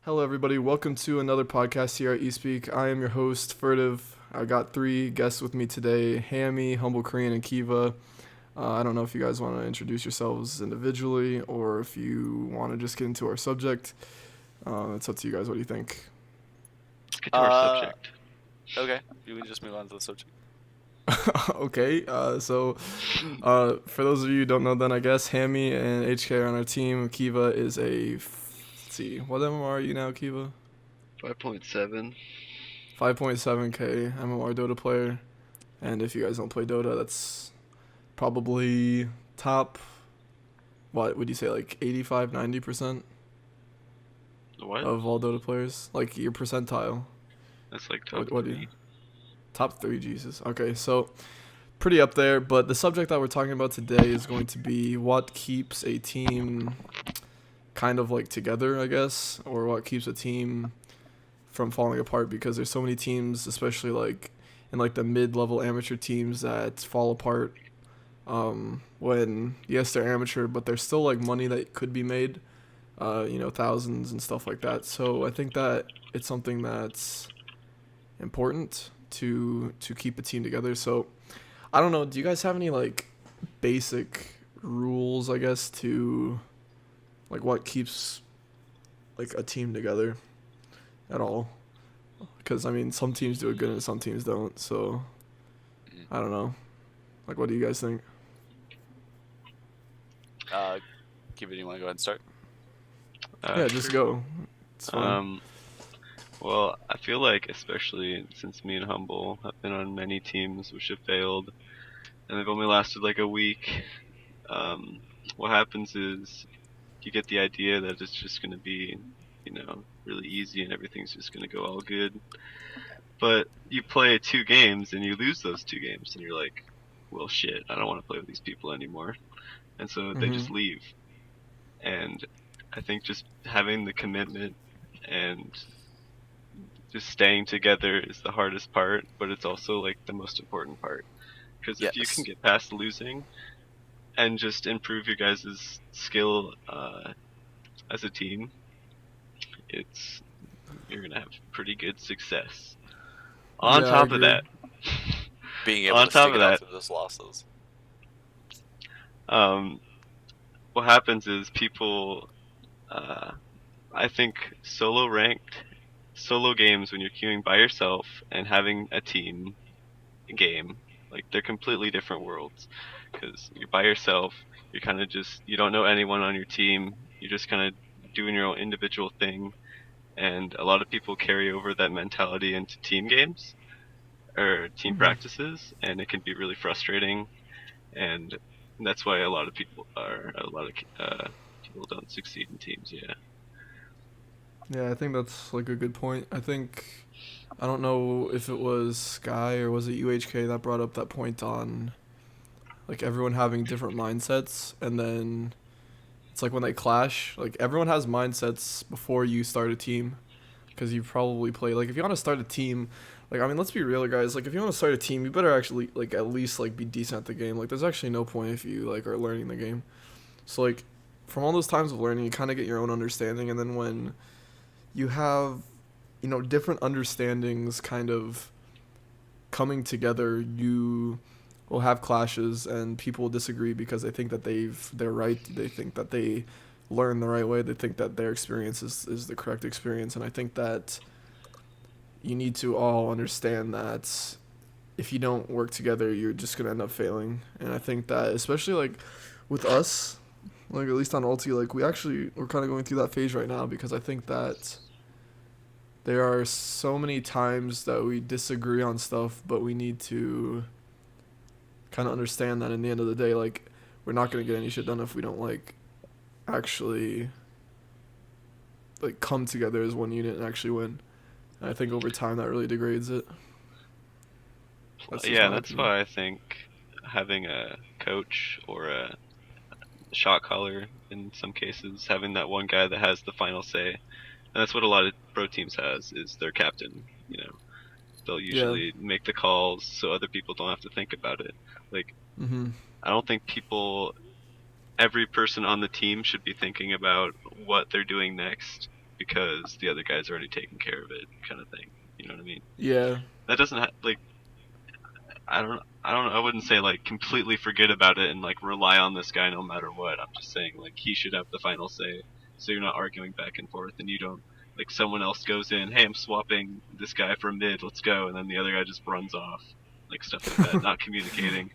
Hello, everybody. Welcome to another podcast here at eSpeak. I am your host, furtivE. I got three guests with me today: Hammy, HumbleKorean, and Keva. I don't know if you guys want to introduce yourselves individually or if you want to just get into our subject. It's up to you guys. What do you think? Let's get to our subject. Okay, you can just move on to the subject. Okay. For those of you who don't know, then I guess Hammy and HK are on our team. Keva is let's see, what MMR are you now, Keva? 5.7. 5.7K MMR Dota player. And if you guys don't play Dota, that's probably top, what would you say, like 85, 90% What? of all Dota players? Like your percentile. That's like top What do three. Top three, Jesus. Okay, so pretty up there, but the subject that we're talking about today is going to be what keeps a team kind of like together, I guess, or what keeps a team from falling apart, because there's so many teams, especially like in like the mid-level amateur teams, that fall apart when yes, they're amateur, but there's still like money that could be made, thousands and stuff like that. So I think that it's something that's important to keep a team together. So I don't know, do you guys have any like basic rules, I guess, to like what keeps like a team together at all? Because I mean, some teams do it good and some teams don't. So I don't know. Like, what do you guys think? Kiva, do you want to go ahead and start? Yeah, just Sure. go. It's fine. Well, I feel like, especially since me and Humble have been on many teams which have failed, and they've only lasted like a week, what happens is you get the idea that it's just going to be, really easy and everything's just going to go all good. But you play 2 games and you lose those 2 games, and you're like, well, shit, I don't want to play with these people anymore. And so they just leave. And I think just having the commitment and just staying together is the hardest part, but it's also like the most important part. Because if you can Yes. get past losing and just improve your guys' skill as a team, you're gonna have pretty good success. On Yeah, I top of agree. that, Being able on to stick top of it out that, through those losses. um, what happens is people, I think solo games when you're queuing by yourself and having a team game, like they're completely different worlds. Because you're by yourself, you're kind of just, you don't know anyone on your team, you're just kind of doing your own individual thing. And a lot of people carry over that mentality into team games or team practices, and it can be really frustrating. And that's why a lot of people don't succeed in teams. Yeah. Yeah, I think that's like a good point. I don't know if it was Sky or was it UHK that brought up that point on like everyone having different mindsets, and then it's like when they clash, like everyone has mindsets before you start a team, because you probably play, like if you want to start a team, like I mean, let's be real, guys, like if you want to start a team, you better actually like at least like be decent at the game. Like there's actually no point if you like are learning the game. So like from all those times of learning, you kind of get your own understanding, and then when you have different understandings kind of coming together, you will have clashes and people will disagree because they think that they're right, they think that they learn the right way, they think that their experience is the correct experience. And I think that you need to all understand that if you don't work together, you're just gonna end up failing. And I think that especially like with us, like at least on ulti, like we're kind of going through that phase right now, because I think that there are so many times that we disagree on stuff, but we need to kind of understand that in the end of the day, like we're not gonna get any shit done if we don't like actually like come together as one unit and actually win. And I think over time that really degrades it. That's just Yeah, my that's opinion. why I think having a coach or a shot caller in some cases, having that one guy that has the final say, and that's what a lot of pro teams has is their captain. They'll Yeah. usually make the calls so other people don't have to think about it. Like, Mhm. I don't think every person on the team should be thinking about what they're doing next because the other guy's already taken care of it, kind of thing. You know what I mean? Yeah. That doesn't like I don't know. I wouldn't say like completely forget about it and like rely on this guy no matter what. I'm just saying like he should have the final say, so you're not arguing back and forth and you don't like someone else goes in, hey, I'm swapping this guy for mid, let's go, and then the other guy just runs off, like stuff like that, not communicating.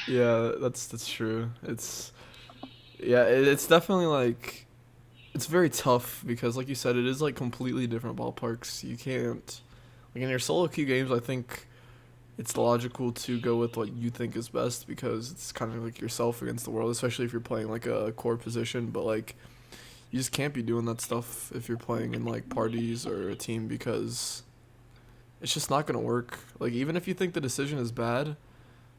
Yeah, that's true. It's definitely like it's very tough because like you said, it is like completely different ballparks. You can't like in your solo queue games. I think it's logical to go with what you think is best because it's kind of like yourself against the world, especially if you're playing like a core position. But like you just can't be doing that stuff if you're playing in like parties or a team because it's just not gonna work. Like even if you think the decision is bad,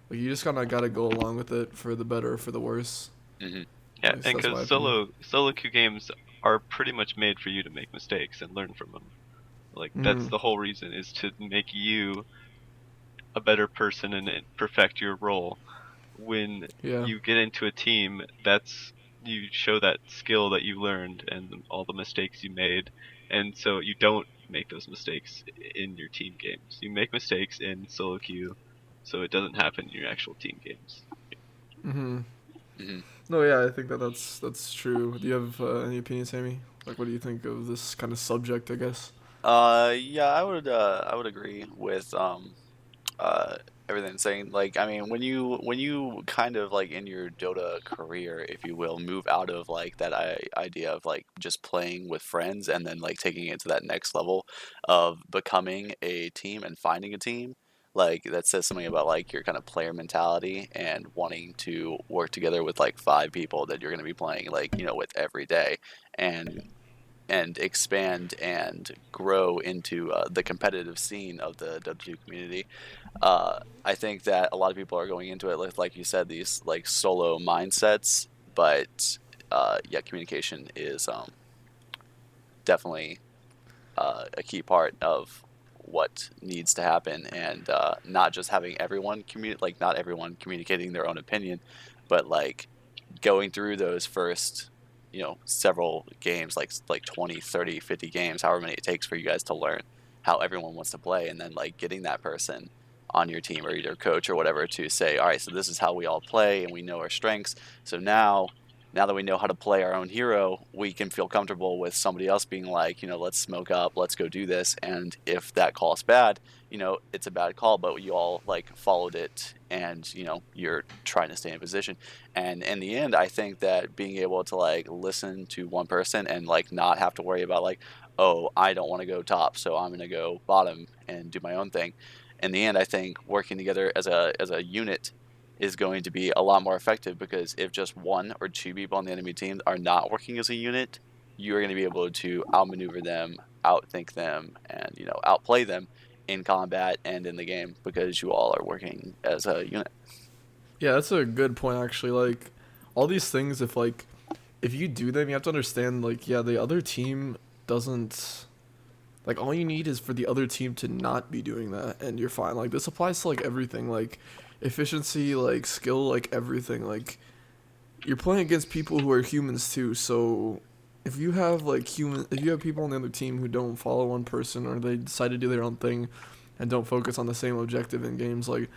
like you just kind of gotta go along with it for the better or for the worse. Hmm. Yeah, At least and that's my because opinion. solo queue games are pretty much made for you to make mistakes and learn from them. Like that's Mm, the whole reason is to make you a better person and perfect your role. When yeah. you get into a team, that's you show that skill that you learned and all the mistakes you made, and so you don't make those mistakes in your team games. You make mistakes in solo queue, so it doesn't happen in your actual team games. Mhm. Hmm. No, yeah, I think that's true. Do you have any opinions, Sammy? Like, what do you think of this kind of subject? I guess. Yeah, I would agree with uh everything saying. Like, I mean, when you kind of like in your Dota career, if you will, move out of like that idea of like just playing with friends and then like taking it to that next level of becoming a team and finding a team, like that says something about like your kind of player mentality and wanting to work together with like five people that you're going to be playing like, with every day. And expand and grow into the competitive scene of the Dota 2 community. I think that a lot of people are going into it with, like you said, these like solo mindsets, but yeah, communication is definitely a key part of what needs to happen, and not just having everyone like not everyone communicating their own opinion, but like going through those first several games, like 20, 30, 50 games, however many it takes for you guys to learn how everyone wants to play, and then like getting that person on your team or either coach or whatever to say, all right, so this is how we all play and we know our strengths, so now that we know how to play our own hero, we can feel comfortable with somebody else being like, let's smoke up, let's go do this. And if that call's bad, it's a bad call, but you all like followed it, and you're trying to stay in position. And in the end, I think that being able to like listen to one person and like not have to worry about like, oh, I don't want to go top, so I'm gonna go bottom and do my own thing. In the end, I think working together as a unit is going to be a lot more effective, because if just one or two people on the enemy team are not working as a unit, you're going to be able to outmaneuver them, outthink them, and outplay them in combat and in the game because you all are working as a unit. Yeah, that's a good point actually. Like, all these things, if you do them, you have to understand. Like, yeah, the other team doesn't. Like, all you need is for the other team to not be doing that, and you're fine. Like, this applies to like everything. Like, efficiency, like skill, like everything. Like, you're playing against people who are humans too. So if you have people on the other team who don't follow one person or they decide to do their own thing and don't focus on the same objective in games, like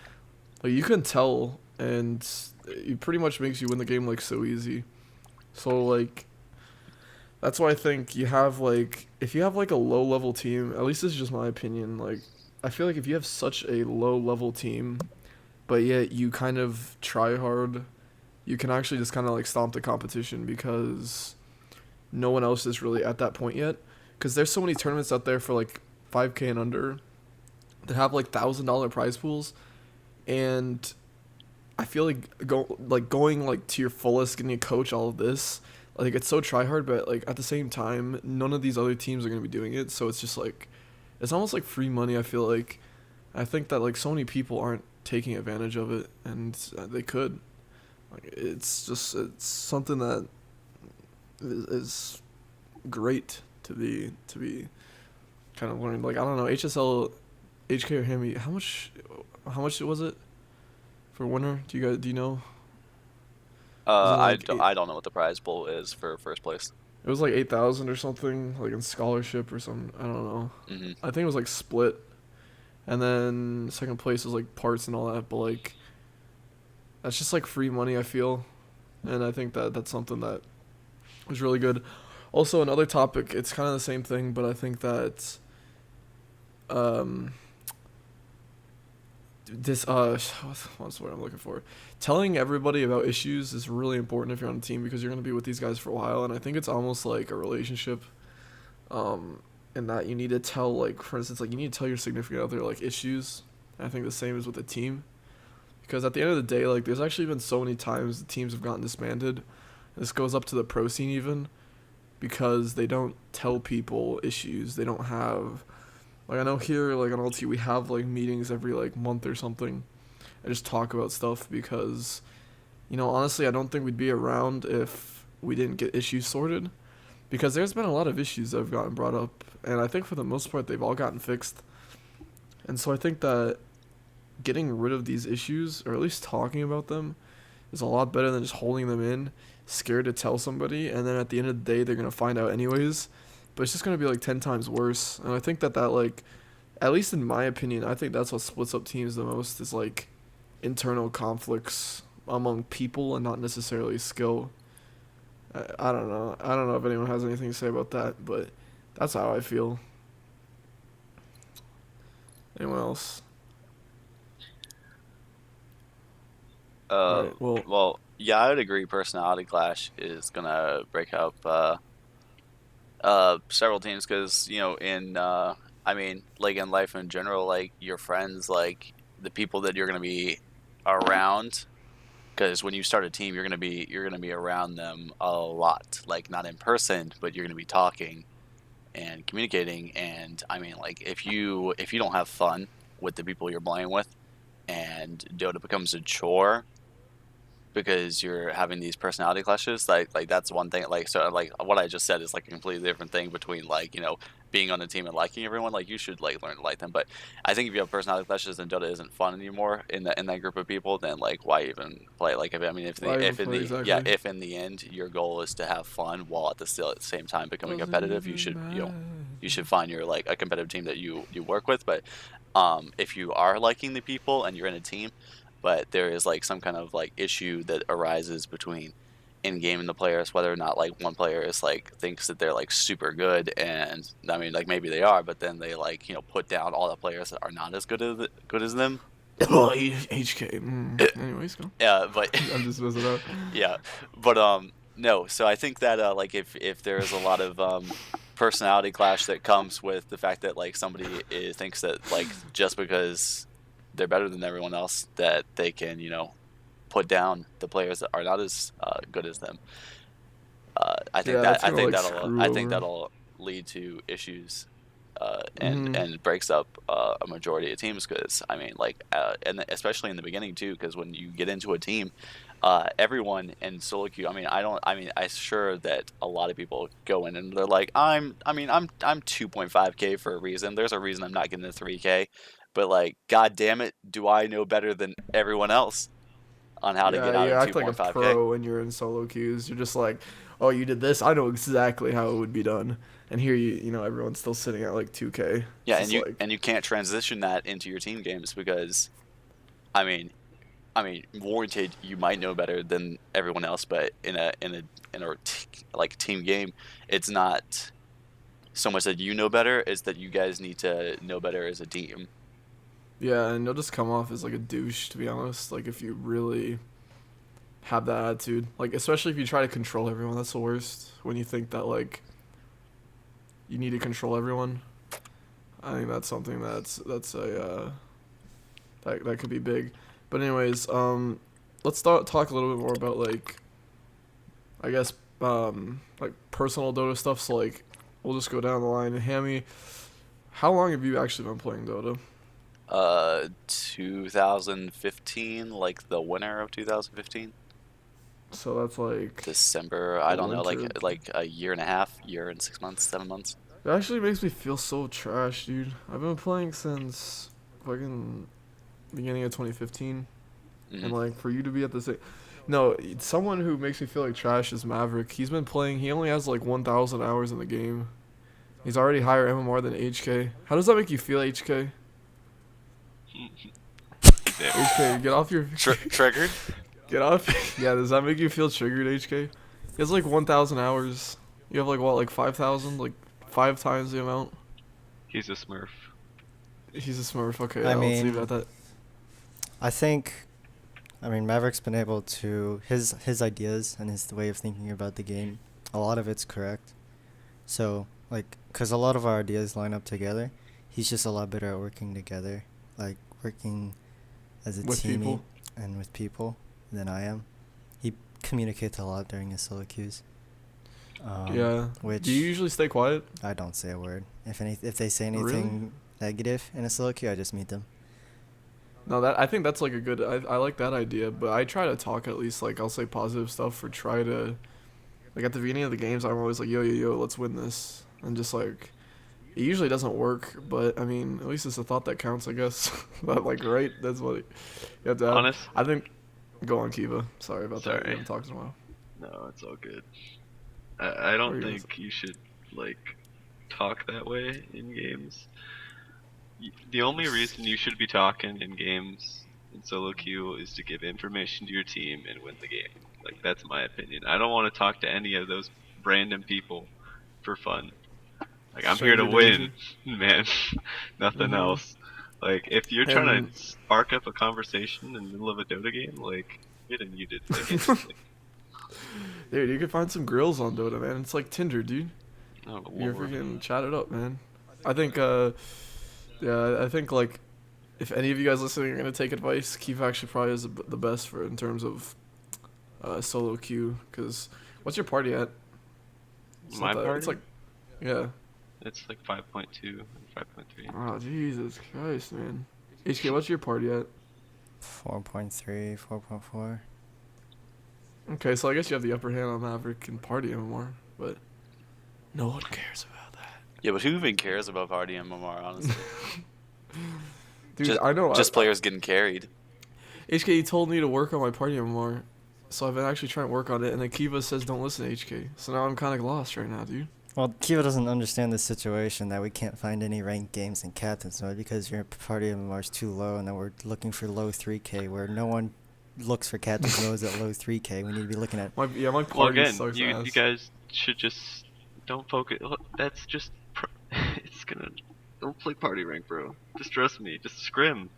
you can tell, and it pretty much makes you win the game like so easy. So like that's why I think you have like if you have like a low level team, at least this is just my opinion. Like I feel like if you have such a low level team, but yet you kind of try hard, you can actually just kind of like stomp the competition because no one else is really at that point yet. Because there's so many tournaments out there for like 5K and under that have like $1,000 prize pools, and I feel like going like to your fullest, getting a coach, all of this, like it's so try hard, but like at the same time, none of these other teams are gonna be doing it, so it's just like it's almost like free money. I feel like I think that like so many people aren't taking advantage of it, and they could. Like it's something that is great to be kind of learned. Like I don't know, HSL, HK or Hammy, how much was it for winner? Do you know? Isn't it like eight? I don't know what the prize pool is for first place. It was like 8,000 or something, like in scholarship or something. I don't know. Hmm. I think it was like split, and then second place was like parts and all that. But like that's just like free money, I feel, and I think that that's something that was really good. Also, another topic. It's kind of the same thing, but I think that um this what's the word I'm looking for? Telling everybody about issues is really important if you're on a team because you're gonna be with these guys for a while, and I think it's almost like a relationship. In that you need to tell, like, for instance, like you need to tell your significant other like issues. I think the same is with the team because at the end of the day, like, there's actually been so many times the teams have gotten disbanded. This goes up to the pro scene even because they don't tell people issues. They don't have, like, I know here, like on LT, we have like meetings every like month or something and just talk about stuff because, honestly, I don't think we'd be around if we didn't get issues sorted because there's been a lot of issues that have gotten brought up, and I think for the most part they've all gotten fixed. And so I think that getting rid of these issues, or at least talking about them, is a lot better than just holding them in, scared to tell somebody, and then at the end of the day they're gonna find out anyways. But it's just gonna be like 10 times worse. And I think that like, at least in my opinion, I think that's what splits up teams the most is like internal conflicts among people and not necessarily skill. I don't know. I don't know if anyone has anything to say about that, but that's how I feel. Anyone else? All right. Well, Well, yeah, I would agree. Personality clash is gonna break up several teams because I mean, like in life in general, like your friends, like the people that you're gonna be around. Because when you start a team, you're gonna be around them a lot, like not in person, but you're gonna be talking and communicating. And I mean, like if you don't have fun with the people you're playing with, and Dota becomes a chore because you're having these personality clashes, like that's one thing. Like, so like what I just said is like a completely different thing between like being on a team and liking everyone. Like you should like learn to like them, but I think if you have personality clashes and Dota isn't fun anymore in that group of people, then like why even play? Like if I mean why even if in play the yeah, exactly? if in the end your goal is to have fun while at the same time becoming Doesn't competitive, you even should matter. you should find your like a competitive team that you work with. But if you are liking the people and you're in a team, but there is like some kind of like issue that arises between in game and the players, whether or not like one player is like thinks that they're like super good, and I mean like maybe they are, but then they like put down all the players that are not as good as them. Oh, HK. Anyways, go. Yeah, but I'm just messing up. yeah, but no. So I think that like if there is a lot of personality clash that comes with the fact that like somebody thinks that like just because they're better than everyone else that they can put down the players that are not as good as them. I think Yeah, that that's I gonna think like that'll screw I think over. that'll lead to issues, and Mhm. and breaks up a majority of teams because I mean like and especially in the beginning too, because when you get into a team, everyone in solo queue. I'm sure that a lot of people go in and they're like I'm 2.5K for a reason. There's a reason I'm not getting a 3K, but like god damn it, do I know better than everyone else on how to Yeah, get out you of act like a 2.5K? pro when you're in solo queues. You're just like, oh, you did this. I know exactly how it would be done. And here, everyone's still sitting at like 2K. Yeah, It's and just you like, and you can't transition that into your team games because I mean warranted you might know better than everyone else, but like team game, it's not so much that you know better, it's that you guys need to know better as a team. yeah, and you'll just come off as like a douche, to be honest. Like if you really have that attitude, like especially if you try to control everyone, that's the worst. When you think that like you need to control everyone, I think that's something that's a that could be big. But anyways, let's talk a little bit more about like I guess like personal Dota stuff. So like we'll just go down the line. And Hammy, how long have you actually been playing Dota? 2015, like the winter of 2015, So that's like December. the I don't know, like winter. like a year and a half, year and 6 months, 7 months. It actually makes me feel so trash, dude. I've been playing since fucking beginning of 2015, Hmm. and like for you to be at the same, No, someone who makes me feel like trash is Maverick. He's been playing. He only has like 1,000 hours in the game. He's already higher MMR than HK. How does that make you feel, HK? HK, get off your Triggered? get off. Yeah, does that make you feel triggered, HK? He has like 1,000 hours. You have like what, like 5,000, like 5 times the amount. He's a Smurf. He's a Smurf. Okay, I yeah, let's leave mean, it at that. I think, I mean, Maverick's been able to his ideas and his way of thinking about the game. A lot of it's correct. So like, cause a lot of our ideas line up together. He's just a lot better at working together, like working as a With team people? and with people than I am. He communicates a lot during his solo queues. Yeah. Which Do you usually stay quiet? I don't say a word. If they say Really? anything negative in a solo queue, I just mute them. No, that I think that's like a good. I like that idea, but I try to talk at least. Like I'll say positive stuff or try to. Like at the beginning of the games, I'm always like, yo, let's win this, and just like, it usually doesn't work, but I mean, at least it's a thought that counts, I guess. But like, right? That's what you have to have. Honest? I think. Go on, Keva. Sorry about that. Sorry. We haven't talked in a while. No, it's all good. I don't What are you think you should like talk that way in games. The only reason you should be talking in games in solo queue is to give information to your team and win the game. Like that's my opinion. I don't want to talk to any of those random people for fun. Like I'm here to Stranger win, man. Nothing Mhm. else. Like if you're trying And- to spark up a conversation in the middle of a Dota game, like get it muted. Like, instantly. Dude, you can find some grills on Dota, man. It's like Tinder, dude. Oh, You're Lord. freaking chat it up, man. I think, yeah, I think like, if any of you guys listening are gonna take advice, Keith actually probably is the best for in terms of solo queue. Cause what's your party at? It's My not that- party? It's like, yeah. It's like 5.2 and 5.3. Oh Jesus Christ, man. HK, what's your party at? 4.3, 4.4. Okay, so I guess you have the upper hand on Maverick and party MMR, but no one cares about that. Yeah, but who even cares about party MMR, honestly? Dude, Just- I know. Just players getting carried. HK told me to work on my party MMR, so I've been actually trying to work on it, and then Kiva says don't listen to HK. So now I'm kind of lost right now, dude. Well, Kiva doesn't understand the situation that we can't find any ranked games in captain's mode because your party MMR is too low, and then we're looking for low 3K where no one looks for captain's modes at low 3K. We need to be looking at. My Well, party again, sucks you ass. guys should just don't focus. That's just it's gonna don't play party rank, bro. Just trust me. Just scrim.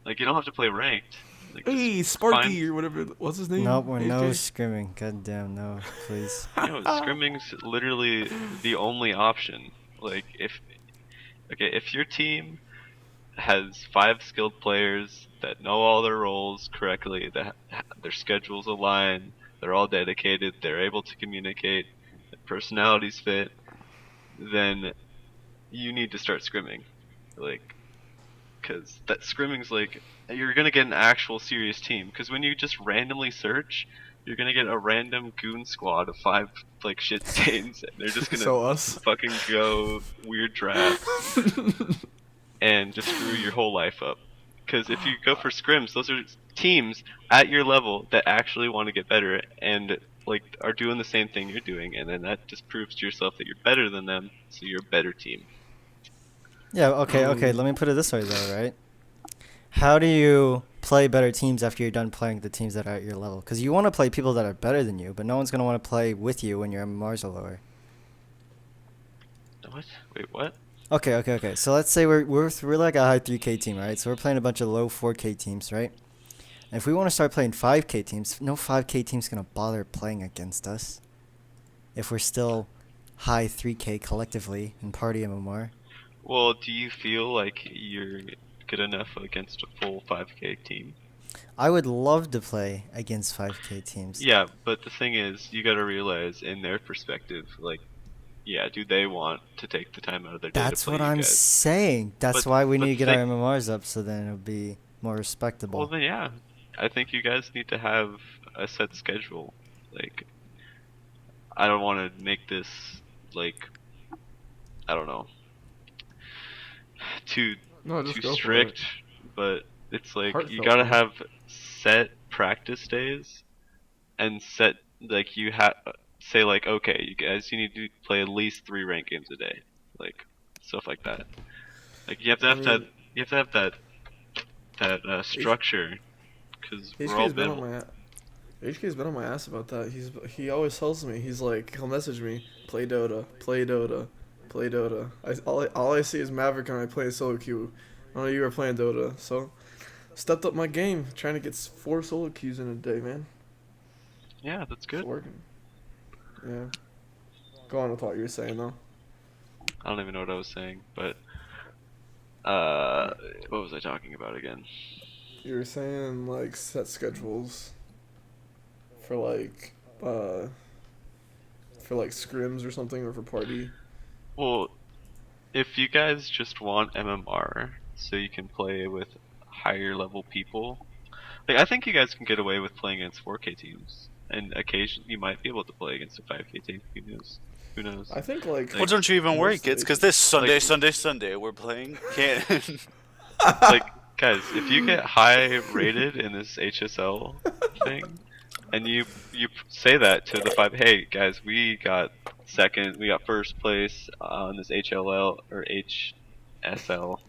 Like you don't have to play ranked. Like, Hey, just Sparky find- or whatever. What's his name? Nope, we're no HK? scrimming. God damn, no, please. You know, scrimming's literally the only option. Like if your team has 5 skilled players that know all their roles correctly, that their schedules align, they're all dedicated, they're able to communicate, their personalities fit, then you need to start scrimming. Like, because that scrimming's like, you're gonna get an actual serious team. Because when you just randomly search, you're gonna get a random goon squad of 5 like shit stains, and they're just gonna So us. fucking go weird drafts and just screw your whole life up. Because if you go for scrims, those are teams at your level that actually want to get better and like are doing the same thing you're doing, and then that just proves to yourself that you're better than them, so you're a better team. Yeah, okay. Let me put it this way, though, right? How do you play better teams after you're done playing the teams that are at your level? Because you want to play people that are better than you, but no one's going to want to play with you when your MMRs are lower. What? Wait, what? Okay. So let's say we're like a high 3K team, right? So we're playing a bunch of low 4K teams, right? And if we want to start playing 5K teams, no 5K team's going to bother playing against us if we're still high 3K collectively in party MMR. Well, do you feel like you're good enough against a full 5K team? I would love to play against 5K teams. Yeah, but the thing is, you gotta realize in their perspective, like, yeah, do they want to take the time out of their day That's to play what you I'm guys? saying. That's But- why we but need to get think- our MMRs up so then it'll be more respectable. Well, then yeah, I think you guys need to have a set schedule. Like, I don't want to make this like, I don't know, too No, just too go for it. strict, but it's like you Heartfelt, gotta man. have set practice days and set like you have say like, okay, you guys, you need to play at least 3 ranked games a day, like stuff like that. Like you have to I have that mean, you have to have that structure, because we're all HK's been on been. my HK's been on my ass about that. He always tells me, he's like, he'll message me, play Dota, play Dota, play Dota. All I see is Maverick and I play solo queue. I know you were playing Dota, so stepped up my game, trying to get 4 solo queues in a day, man. Yeah, that's It's good. working. Yeah. Go on with what you were saying though. I don't even know what I was saying, but what was I talking about again? You were saying like set schedules for like uh for like scrims or something, or for party. Well, if you guys just want MMR so you can play with higher level people, like I think you guys can get away with playing against 4K teams, and occasionally you might be able to play against a 5K team. Who knows? Who knows? I think like Well, don't you even worry, most kids, because Asian- this Sunday, Like- Sunday, we're playing Can. Like, guys, if you get high rated in this HSL thing, and you say that to the 5, hey guys, we got second, we got first place on this HLL or HSL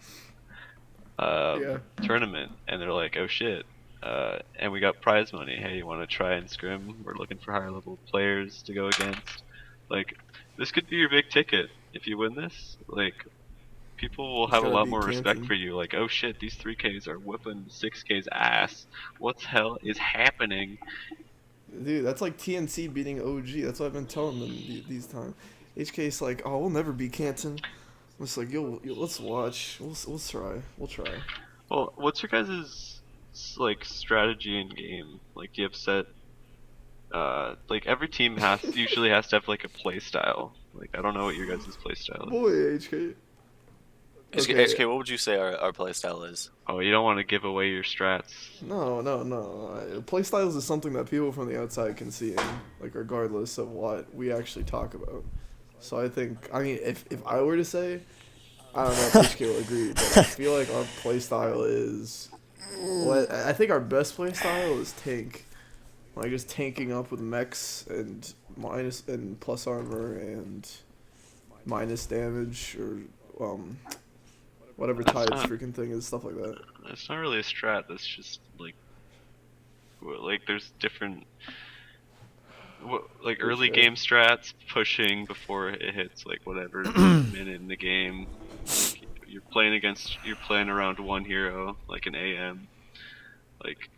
Yeah. tournament, and they're like, oh shit, and we got prize money. Hey, you want to try and scrim? We're looking for higher level players to go against. Like, this could be your big ticket if you win this. Like, people will have a Gotta lot beat more respect Canton. for you. Like, oh shit, these 3Ks are whipping 6K's ass. What the hell is happening? Dude, that's like TNC beating OG. That's what I've been telling them these times. HK's like, oh, we'll never beat Canton. I'm just like, yo, let's watch. We'll try. We'll try. Well, what's your guys' like strategy in game? Like, do you have set? Like every team usually has to have like a play style. Like, I don't know what your guys' play style is. Boy, HK. HK, what would you say our playstyle is? Oh, you don't want to give away your strats. No. Playstyles is something that people from the outside can see, like regardless of what we actually talk about. So I mean, if I were to say, I don't know if HK will agree, but I feel like our playstyle is. Well, I think our best playstyle is tank, like just tanking up with mechs and minus and plus armor and minus damage or whatever That's Tide's not- freaking thing is, stuff like that. That's not really a strat. That's just like there's different. Like early Okay. game strats, pushing before it hits like whatever minute in the game. Like, you're playing around one hero, like an AM. Like,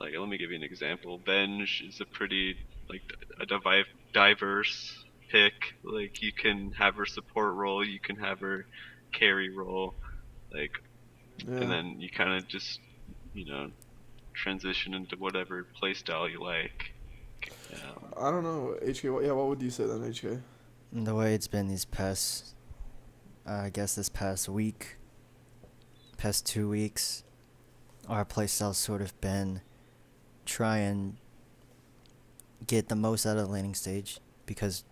let me give you an example. Benj is a pretty like a diverse pick. Like, you can have her support role, you can have her carry role, like, Yeah. and then you kind of just, transition into whatever playstyle you like. I don't know, HK. What would you say then, HK? The way it's been these past, I guess this past week, past 2 weeks, our playstyle's sort of been try and get the most out of the laning stage, because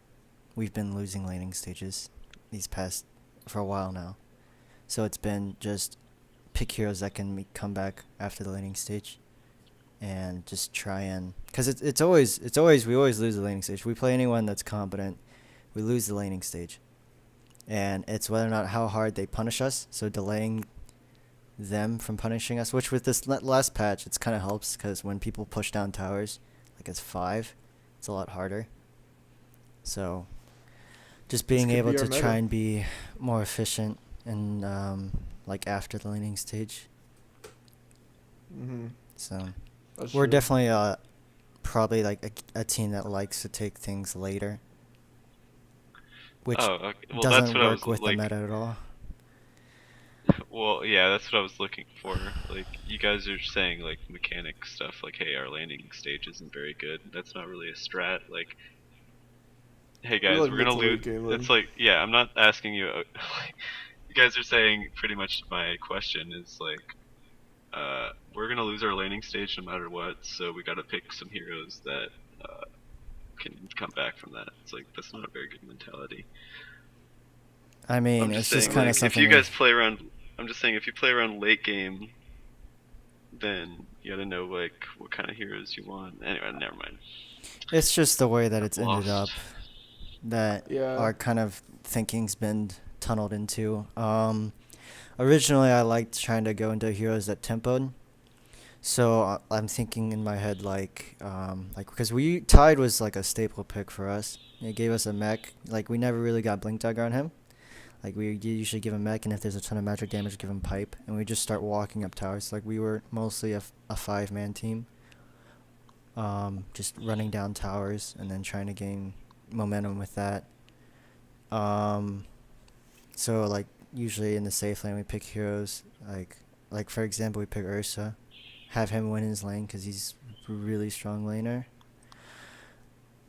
we've been losing laning stages for a while now. So it's been just pick heroes that can come back after the laning stage, and just try and, because we always lose the laning stage. We play anyone that's competent, we lose the laning stage, and it's whether or not how hard they punish us. So delaying them from punishing us, which with this last patch, it's kind of helps, because when people push down towers, like it's 5, it's a lot harder. So just being could able be our to meta. try and be more efficient and like after the laning stage. Mm-hmm. So That's we're true. definitely probably like a team that likes to take things later, which Oh, okay. Well, doesn't that's what I work was with like. the meta at all. Well, yeah, that's what I was looking for. Like, you guys are saying like mechanic stuff, like, hey, our landing stage isn't very good. That's not really a strat. Like, hey guys, like we're gonna mid to late lose. game, That's then. like, yeah, I'm not asking you. You guys are saying pretty much my question is like, we're gonna lose our landing stage no matter what. So we gotta pick some heroes that can come back from that. It's like, that's not a very good mentality. I mean, I'm it's just just saying, kind of like, if something. you guys play around, I'm just saying, if you play around late game, then You gotta know like what kind of heroes you want. Anyway, never mind. It's just the way that it's ended up Lost. that Yeah. our kind of thinking's been tunneled into. Originally, I liked trying to go into heroes that tempoed. So I'm thinking in my head like because we Tide was like a staple pick for us. It gave us a mech. Like we never really got Blink Dagger on him. Like we usually give him mech, and if there's a ton of magic damage, give him pipe, and we just start walking up towers. Like we were mostly a 5-man team. Just running down towers and then trying to gain momentum with that. So like usually in the safe lane we pick heroes like for example we pick Ursa, have him win his lane because he's a really strong laner,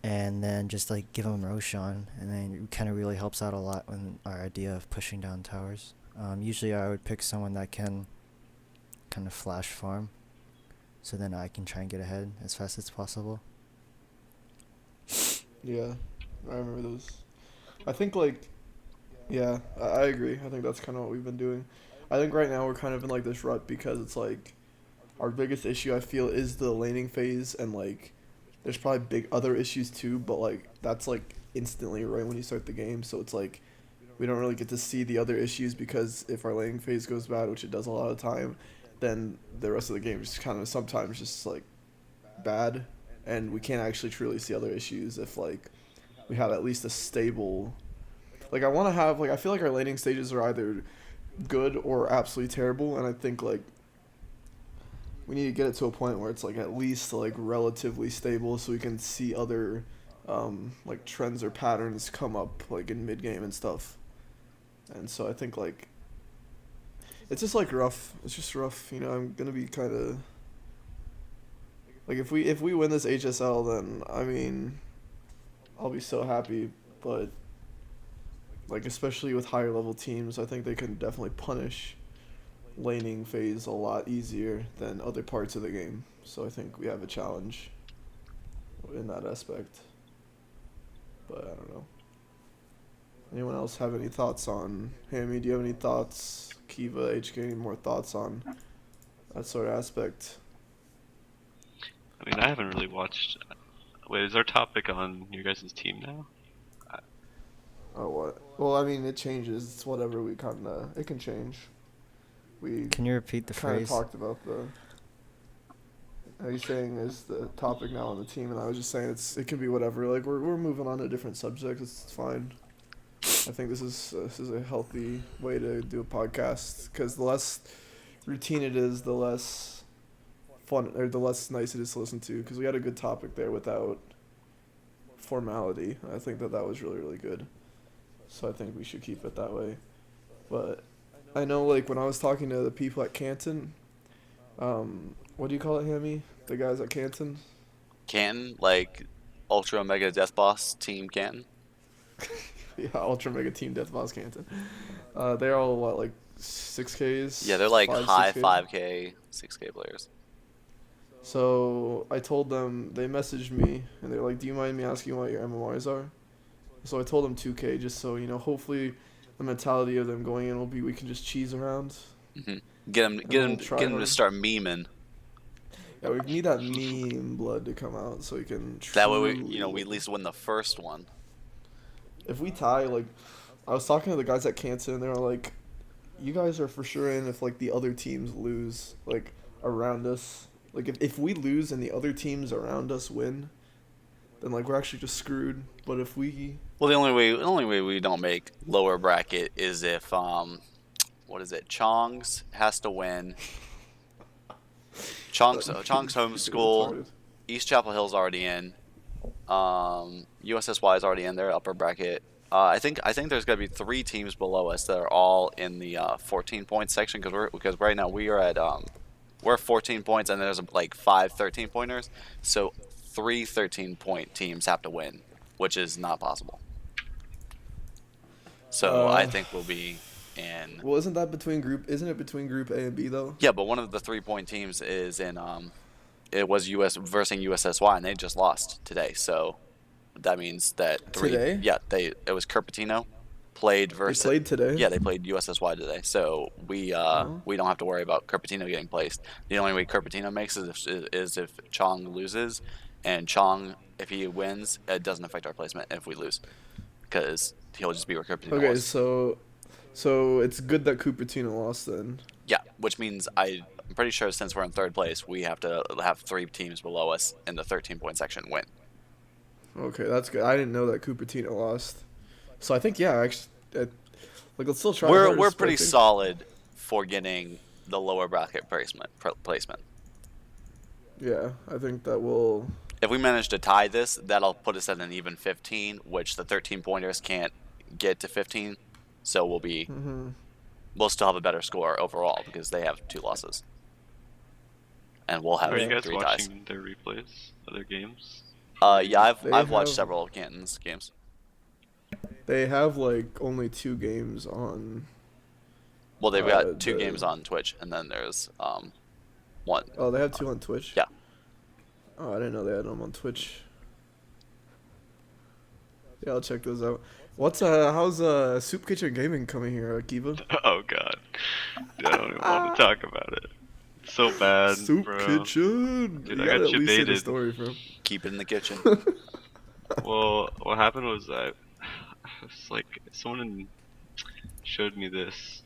and then just like give him Roshan, and then it kind of really helps out a lot when our idea of pushing down towers. Usually I would pick someone that can kind of flash farm, so then I can try and get ahead as fast as possible. Yeah, I remember those. I think like, yeah, I agree. I think that's kind of what we've been doing. I think right now we're kind of in like this rut because it's like our biggest issue I feel is the laning phase, and like there's probably big other issues too, but like that's like instantly right when you start the game, so it's like we don't really get to see the other issues because if our laning phase goes bad, which it does a lot of the time, then the rest of the game is just kind of sometimes just like bad, and we can't actually truly see other issues if like we had at least a stable. Like I want to have like I feel like our laning stages are either good or absolutely terrible, and I think like we need to get it to a point where it's like at least like relatively stable so we can see other like trends or patterns come up like in mid game and stuff. And so I think like it's just like rough. It's just rough, you know. I'm gonna be kind of like if we win this HSL, then I mean I'll be so happy, but like especially with higher level teams, I think they can definitely punish laning phase a lot easier than other parts of the game. So I think we have a challenge in that aspect. But I don't know. Anyone else have any thoughts on Hammy? Do you have any thoughts? Keva, HK, any more thoughts on that sort of aspect? I mean, I haven't really watched. Wait, is our topic on your guys' team now? Oh, what? Well, I mean, it changes. It's whatever we kind of... It can change. We Can you repeat the kind of phrase? talked about the... How you saying is the topic now on the team, and I was just saying it can be whatever. Like, we're moving on to different subjects. It's fine. I think this is a healthy way to do a podcast, because the less routine it is, the less fun, or the less nice it is to listen to, because we had a good topic there without formality. I think that was really, really good. So I think we should keep it that way. But I know, like, when I was talking to the people at Canton, what do you call it, Hammy? The guys at Canton? Canton, like Ultra Mega Death Boss Team Canton. Yeah, Ultra Mega Team Death Boss Canton. They're all, what, like 6Ks? Yeah, they're like 5, high 6Ks? 5K, 6K players. So I told them, they messaged me, and they're like, do you mind me asking what your MMRs are? So I told them 2K, just so, you know, hopefully the mentality of them going in will be we can just cheese around. Hmm Get we'll them try to hard. start memeing. Yeah, we need that meme blood to come out so we can That way, truly- we at least win the first one. If we tie, like, I was talking to the guys at Canton, and they were like, you guys are for sure in if, like, the other teams lose, like, around us. Like, if we lose and the other teams around us win, then, like, we're actually just screwed. But if we... Well, the only way we don't make lower bracket is if what is it? Chong's has to win. Chong's homeschool. Retarded. East Chapel Hill's already in. USSY is already in their upper bracket. I think there's gonna be 3 teams below us that are all in the 14-point section because right now we are at we're 14 points and there's like 5 13-pointers. So 3 13-point teams have to win, which is not possible. So I think we'll be in. Well, isn't it between Group A and B, though? Yeah, but one of the 3-point teams is in. It was US versus USSY, and they just lost today. So that means that 3. Today? Yeah, it was Cupertino played They versus. played today. Yeah, they played USSY today, so we don't have to worry about Cupertino getting placed. The only way Cupertino makes is if Chong loses, and Chong, if he wins, it doesn't affect our placement if we lose, because he'll just be where Cupertino Okay, was. so it's good that Cupertino lost then. Yeah, which means I'm pretty sure since we're in third place, we have to have 3 teams below us in the 13-point section win. Okay, that's good. I didn't know that Cupertino lost. So I think actually, like let's still try. We're hardest, but I pretty think- solid for getting the lower bracket placement. Yeah, I think that will. If we manage to tie this, that'll put us at an even 15, which the 13-pointers can't get to 15. So we'll still have a better score overall because they have 2 losses, and we'll have Are you guys 3 ties. watching their replays of their games? Yeah, They I've watched have- several of Canton's games. They have like only 2 games on. Well, they've got 2 the- games on Twitch, and then there's 1. Oh, they have 2 on Twitch. Yeah. Oh, I didn't know they had them on Twitch. Yeah, I'll check those out. How's Soup Kitchen Gaming coming here, Keva? Oh god, I don't even want to talk about it. It's so bad, Soup bro. Kitchen. Dude, You I gotta got at least say the debated. story, bro. Keep it in the kitchen. Well, what happened was it's like someone showed me this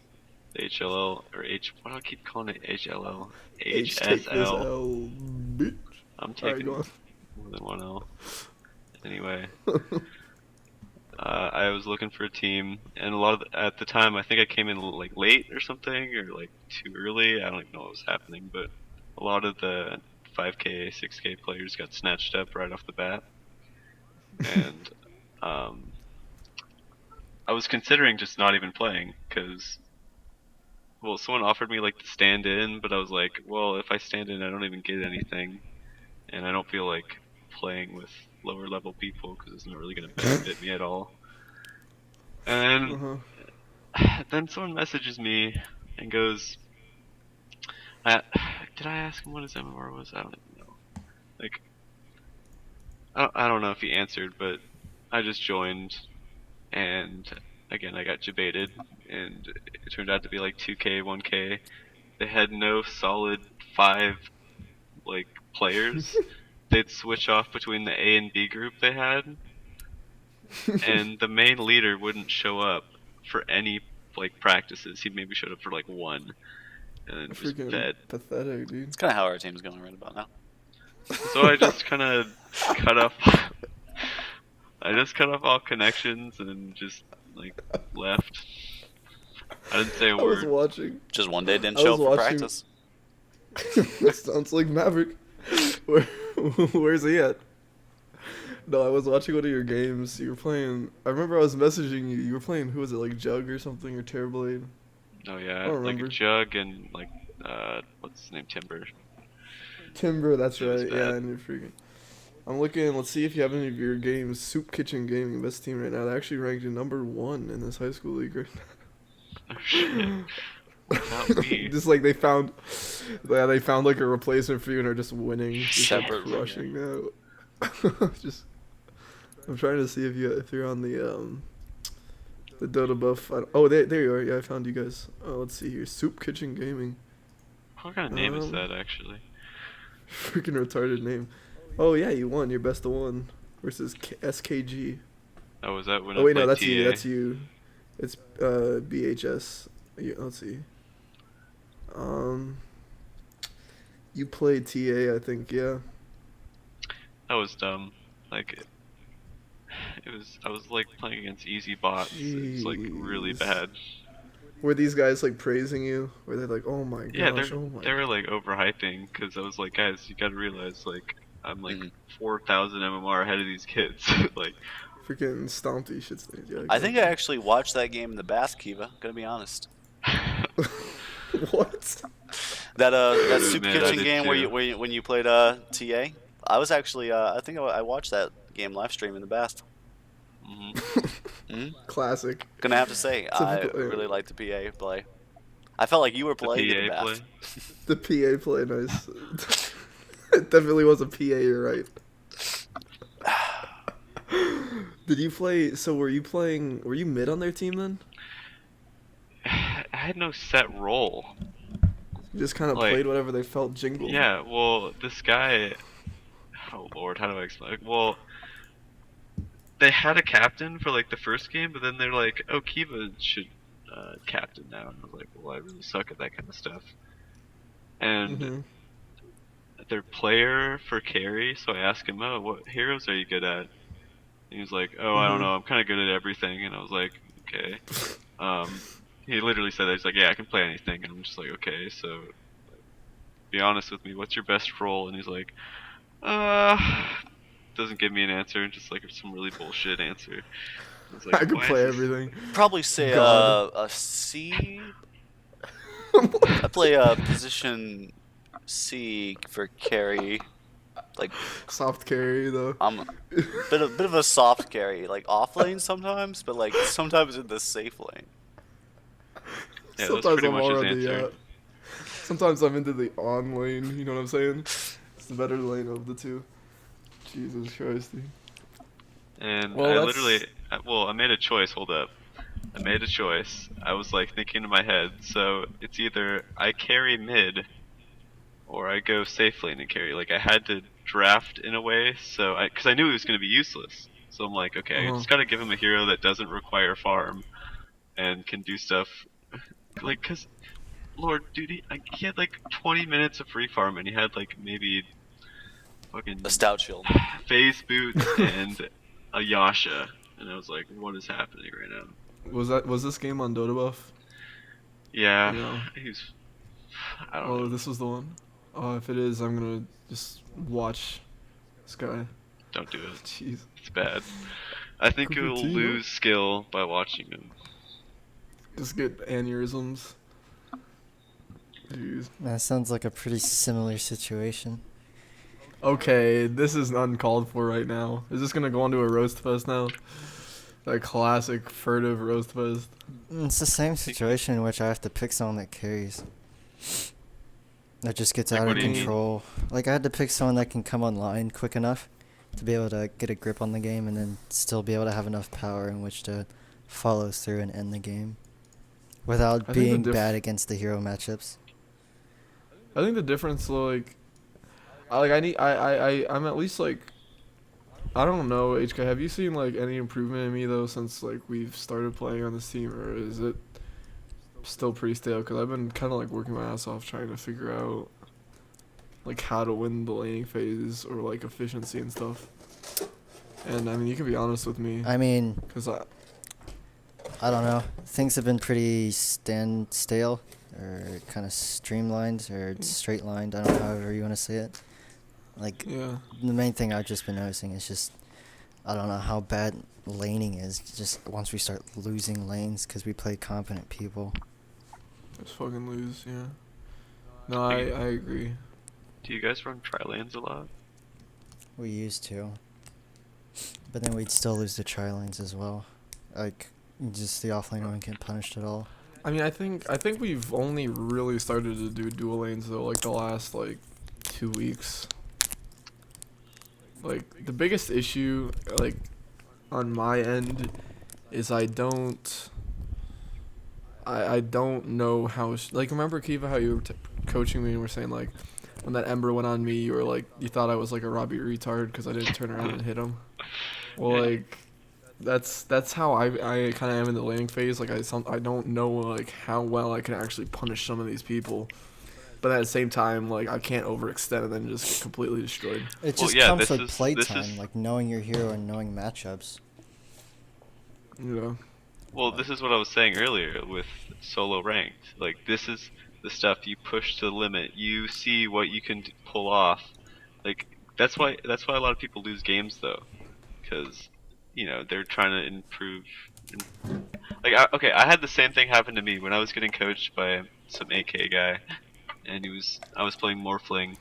HLL or H. Why do I keep calling it HLL? H take this HSL. L, bitch. I'm Alright, taking go on. more than one L. Anyway, I was looking for a team, and at the time I think I came in like late or something, or like too early. I don't even know what was happening, but a lot of the 5K, 6K players got snatched up right off the bat, and I was considering just not even playing because, well, someone offered me like to stand in, but I was like, well, if I stand in, I don't even get anything, and I don't feel like playing with lower level people because it's not really going to benefit me at all. And then someone messages me and goes, did I ask him what his MMR was? I don't even know. Like, I don't know if he answered, but I just joined, and again I got debated, and it turned out to be like 2K, 1K. They had no solid 5 like players. They'd switch off between the A and B group they had, and the main leader wouldn't show up for any like practices. He maybe showed up for like 1, and then just Freaking fed. pathetic, dude. It's kind of how our team's going right about now. So I just kind of cut off. I just cut off all connections and just like left. I didn't say a I was word. watching. Just one day didn't I show up was for watching- practice. That sounds like Maverick. Where's he at? No, I was watching one of your games. You were playing. I remember I was messaging you. You were playing. Who was it? Like Jug or something or Terrorblade? Oh yeah, I don't like a remember. jug and like what's his name, Timber. Timber. That's It was right. Yeah, bad. and you're freaking. I'm looking. Let's see if you have any of your games. Soup Kitchen Gaming, best team right now. They actually ranked in number 1 in this high school league right now. Oh shit. Not me. Just like they found like a replacement for you and are just winning, just like, Separate from crushing now. Just, I'm trying to see if you're on the Dota buff. There you are. Yeah, I found you guys. Oh, let's see here. Soup Kitchen Gaming. What kind of name is Um, that actually? Freaking retarded name. Oh yeah, you won. You're best of 1 versus SKG. Oh, was that when Oh I wait, played no, that's TA? you. That's you. It's BHS. Yeah, let's see. You played TA, I think. Yeah. That was dumb. Like, I was like playing against easy bots. It's like really Jeez. bad. Were these guys like praising you? Were they like, "Oh my Yeah, gosh, oh my"? they were like overhyping because I was like, guys, you gotta realize like I'm like 4,000 MMR ahead of these kids. Like, Freaking stomped these shits. Yeah, I think I actually watched that game in the bath, Keva. Gonna be honest. What? That Soup Man, I Kitchen did game too. when you played TA. I was actually I think I watched that game live stream in the bath. Classic. Gonna have to say I Typical, yeah. really liked the PA play. I felt like you were playing in the PA bath. play. The PA play, nice. It definitely was a PA. You're right. Did you play? So were you playing? Were you mid on their team then? I had no set role. You just kind of Like, played whatever they felt jingled. yeah, well, this guy, oh lord, how do I explain? Well, they had a captain for like the first game, but then they're like, oh, Keva should captain now. And I was like, well, I really suck at that kind of stuff. And Mhm. their player for carry, so I asked him, oh, what heroes are you good at? And he was like, oh, I don't Mhm. know, I'm kind of good at everything. And I was like, okay. He literally said that. He's like, yeah, I can play anything. And I'm just like, okay, so be honest with me, what's your best role? And he's like, uh, doesn't give me an answer, just like some really bullshit answer. I was I like, could why play is this? everything. Probably say God. a C. I play position C for carry. Like Soft carry though. I'm a bit of a soft carry, like off lane sometimes, but like sometimes in the safe lane. Yeah, that's Sometimes pretty I'm much his already. answer. Sometimes I'm into the on lane. You know what I'm saying? It's the better lane of the two. Jesus Christ. Dude. And Well, I that's- literally, well, I made a choice. Hold up. I made a choice. I was like thinking in my head, so it's either I carry mid or I go safe lane and carry. Like I had to draft in a way, so because I knew it was going to be useless. So I'm like, okay, I Uh-huh. just got to give him a hero that doesn't require farm and can do stuff. Like, cause Lord, dude, he had like 20 minutes of free farm and he had like maybe fucking A stout shield. phase boots and a Yasha, and I was like, what is happening right now? Was this game on Dota Buff? Yeah, No. he's. I don't Oh, know. this was the one. Oh, if it is, I'm gonna just watch this guy. Don't do it. Jeez. It's bad. I think you'll Cupertino? lose skill by watching him. Just get aneurysms. Jeez. That sounds like a pretty similar situation. Okay, this is uncalled for right now. Is this gonna go on to a roast fest now? That classic furtive roast fest. It's the same situation in which I have to pick someone that carries. That just gets Like, out what of do you mean? control. Like I had to pick someone that can come online quick enough to be able to get a grip on the game and then still be able to have enough power in which to follow through and end the game without I think the being diff- bad against the hero matchups. I think the difference, like, I'm at least like, I don't know, HK. Have you seen like any improvement in me though since like we've started playing on this team, or is it still pretty stale? Because I've been kind of like working my ass off trying to figure out like how to win the laning phase or like efficiency and stuff. And I mean, you can be honest with me, I mean, because I don't know. Things have been pretty stale or kind of streamlined or straight lined. I don't know, however you want to say it. Like, yeah, the main thing I've just been noticing is just, I don't know how bad laning is. Just once we start losing lanes because we play competent people. just fucking lose. Yeah. No, I agree. Do you guys run tri lanes a lot? We used to. But then we'd still lose the tri-lanes as well. Like, just the offlane wouldn't get punished at all. I mean, I think we've only really started to do dual lanes though, like the last like 2 weeks. Like the biggest issue, like on my end, is I don't know how. Like, remember Keva, how you were coaching me and were saying like, when that Ember went on me, you were like, you thought I was like a Robbie retard because I didn't turn around and hit him. Well, Yeah. like, that's how I kind of am in the laning phase. Like, I don't know like how well I can actually punish some of these people, but at the same time, like, I can't overextend and then just get completely destroyed. It Well, just yeah, comes this with is- playtime, this is- like knowing your hero and knowing matchups. You know. Well, this is what I was saying earlier with solo ranked. Like, this is the stuff you push to the limit. You see what you can pull off. Like, that's why a lot of people lose games though, because you know they're trying to improve. Like, I had the same thing happen to me when I was getting coached by some AK guy, and I was playing Morphling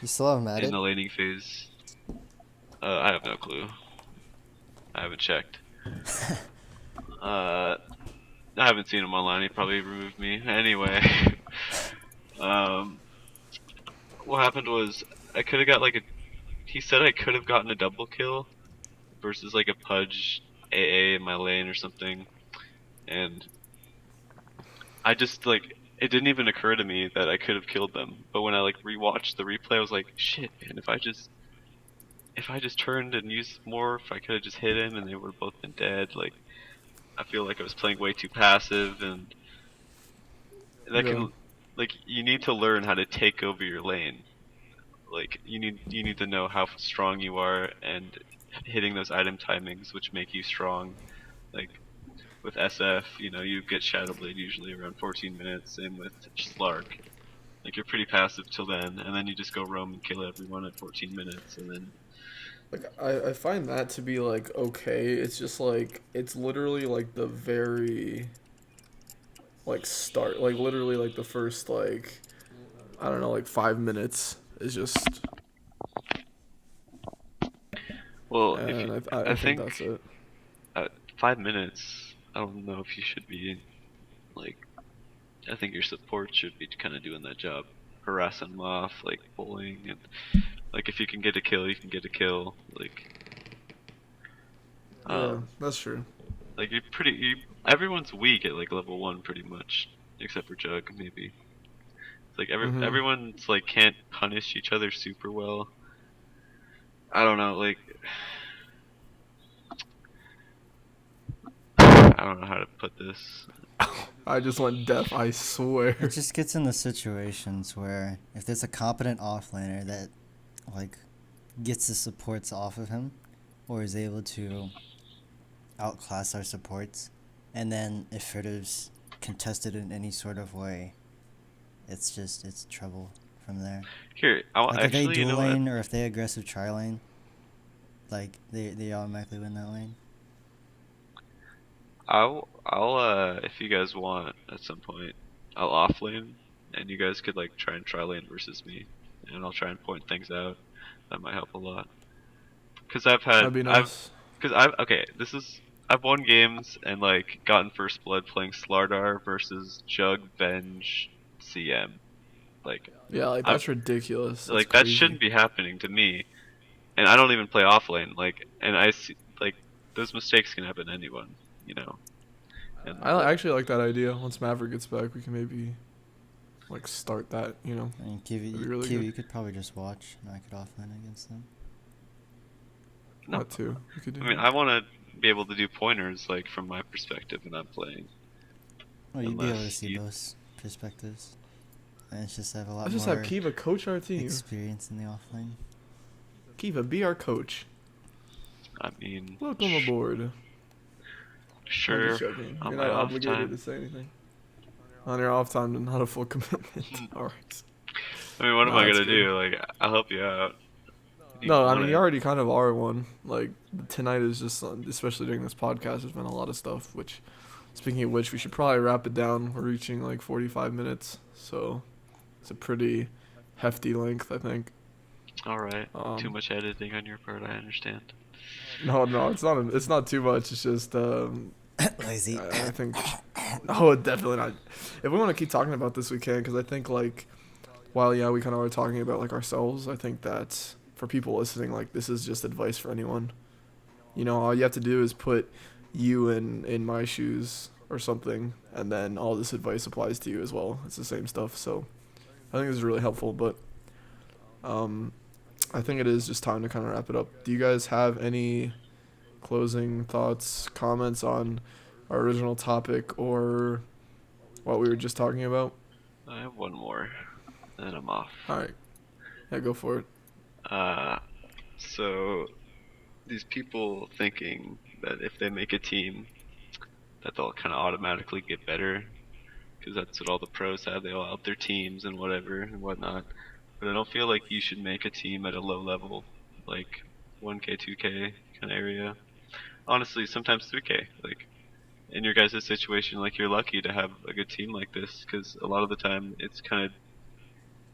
You still have him in added? the laning phase. I have no clue. I haven't checked. I haven't seen him online. He probably removed me. Anyway, what happened was I could have got like a. He said I could have gotten a double kill versus like a Pudge AA in my lane or something, and I just like it didn't even occur to me that I could have killed them. But when I like rewatched the replay, I was like, shit, man, if I just turned and used more, if I could have just hit him and they would have both been dead. Like I feel like I was playing way too passive, and that Yeah. can like you need to learn how to take over your lane. Like you need to know how strong you are and hitting those item timings which make you strong. Like with SF, you know, you get Shadowblade usually around 14 minutes, same with Slark. Like you're pretty passive till then, and then you just go roam and kill everyone at 14 minutes, and then Like I find that to be like okay. It's just like it's literally like the very like start, like literally like the first like I don't know, like 5 minutes is just, well, if you, and I I think think that's it. at 5 minutes, I don't know if you should be like. I think your support should be kind of doing that job, harassing them off, like bullying, and like if you can get a kill, you can get a kill. Yeah, Um, that's true. like everyone's weak at like level 1 pretty much, except for Jug maybe. It's like Mhm. everyone's like can't punish each other super well. I don't know, like I don't know how to put this. I just went deaf. I swear. It just gets into situations where if there's a competent offlaner that like gets the supports off of him or is able to outclass our supports, and then if furtivE's contested in any sort of way, it's trouble from there. Here, Like if they actually, you dual know what? lane or if they aggressive tri lane, like they automatically win that lane. I'll if you guys want at some point, I'll offlane, and you guys could like try and tri lane versus me, and I'll try and point things out. That might help a lot. Cause That'd be nice. I've won games and like gotten first blood playing Slardar versus Jug, Venge, CM. Like Yeah, like I'm that's ridiculous. That's like that crazy. shouldn't be happening to me, and I don't even play offlane. Like, and I see like those mistakes can happen to anyone, you know. And I actually like that idea. Once Maverick gets back, we can maybe like start that. You know, I mean, that'd be really Kiwi, good. you could probably just watch, and I could offlane against them. no, That too. We could do I mean that. I want to be able to do pointers like from my perspective when I'm playing. Well, you'd be able to Unless see you, both perspectives, and it's just have a lot Let's just have more Keva coach our team. experience in the offlane. Keva, be our coach. I mean, Welcome aboard. I'm sure, just joking. on You're my not off obligated time. to say anything. On your off time, not a full commitment. Alright. I mean, what am No, I that's gonna good. do? Like, I'll help you out. If you No, I want mean, you it. already kind of are one. Like, tonight is just, especially during this podcast, there's been a lot of stuff, which, speaking of which, we should probably wrap it down. We're reaching like 45 minutes, so it's a pretty hefty length, I think. All right. Too Um, much editing on your part. I understand. no, it's not. It's not too much. It's just, Lazy. I think. No, definitely not. If we want to keep talking about this, we can, because I think like, while yeah, we kind of are talking about like ourselves. I think that for people listening, like this is just advice for anyone. You know, all you have to do is put you in my shoes or something, and then all this advice applies to you as well. It's the same stuff. So I think this is really helpful. But um, I think it is just time to kind of wrap it up. Do you guys have any closing thoughts, comments on our original topic or what we were just talking about? I have one more, and then I'm off. All right, yeah, go for it. Uh, so these people thinking that if they make a team, that they'll kind of automatically get better, because that's what all the pros have. They all have their teams and whatever and whatnot. But I don't feel like you should make a team at a low level, like 1K, 2K kind of area. Honestly, sometimes 3K. Like in your guys' situation, like you're lucky to have a good team like this, because a lot of the time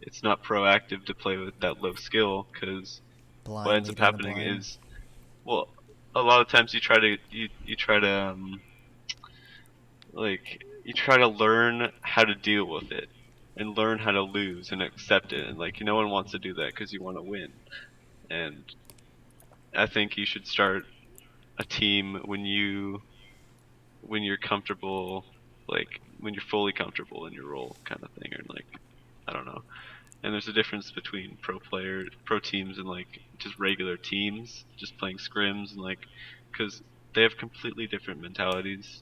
it's not proactive to play with that low skill, because what Blind ends up leading the happening blind. is, well, a lot of times you try to like you try to learn how to deal with it and learn how to lose and accept it, and like no one wants to do that because you want to win. And I think you should start a team when you're comfortable, like when you're fully comfortable in your role, kind of thing, or like I don't know. And there's a difference between pro teams, and like just regular teams, just playing scrims, and like, because they have completely different mentalities.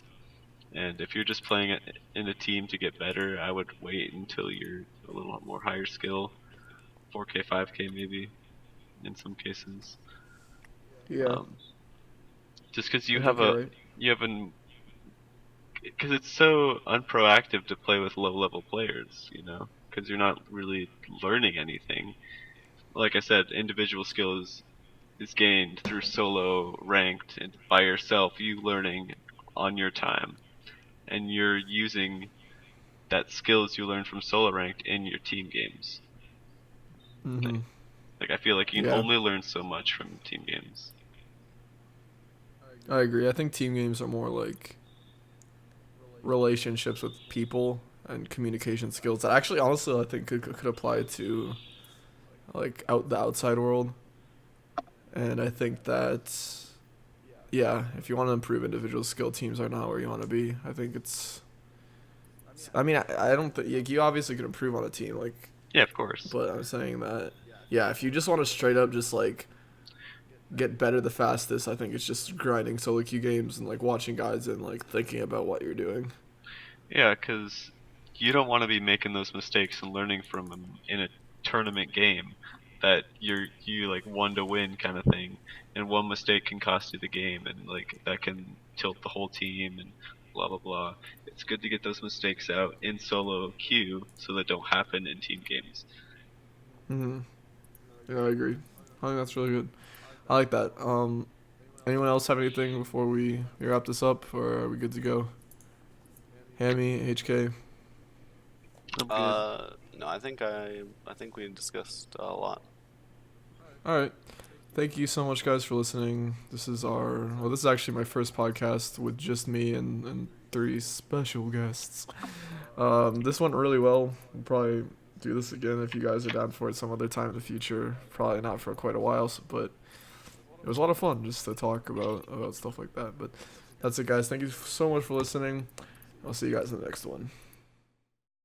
And if you're just playing it in a team to get better, I would wait until you're a little more higher skill, 4K, 5K maybe, in some cases. Yeah. Just because I think you're right. because it's so unproactive to play with low-level players, because you're not really learning anything. Like I said, individual skill is gained through solo ranked and by yourself, you learning on your time, and you're using that skills you learned from solo ranked in your team games. Mhm. Like I feel like you can Yeah. only learn so much from team games. I agree. I think team games are more like relationships with people and communication skills that actually, honestly, I think could apply to like the outside world. And I think that, yeah, if you want to improve individual skill, teams are not where you want to be. I think it's. I mean, I don't think like, you obviously can improve on a team, like, Yeah, of course. but I'm saying that, yeah, if you just want to straight up just like get better the fastest, I think it's just grinding solo queue games and like watching guides and like thinking about what you're doing. Yeah, because you don't want to be making those mistakes and learning from them in a tournament game that you like won to win kind of thing, and one mistake can cost you the game, and like that can tilt the whole team and blah blah blah. It's good to get those mistakes out in solo queue so that don't happen in team games. Mhm. Yeah, I agree. I think that's really good. I like that. Anyone else have anything before we wrap this up, or are we good to go? Hammy, HK. I'm good. No, I think we discussed a lot. All right. Thank you so much, guys, for listening. This is this is actually my first podcast with just me and 3 special guests. This went really well. We'll probably do this again if you guys are down for it some other time in the future. Probably not for quite a while, but it was a lot of fun just to talk about stuff like that. But that's it, guys. Thank you so much for listening. I'll see you guys in the next one.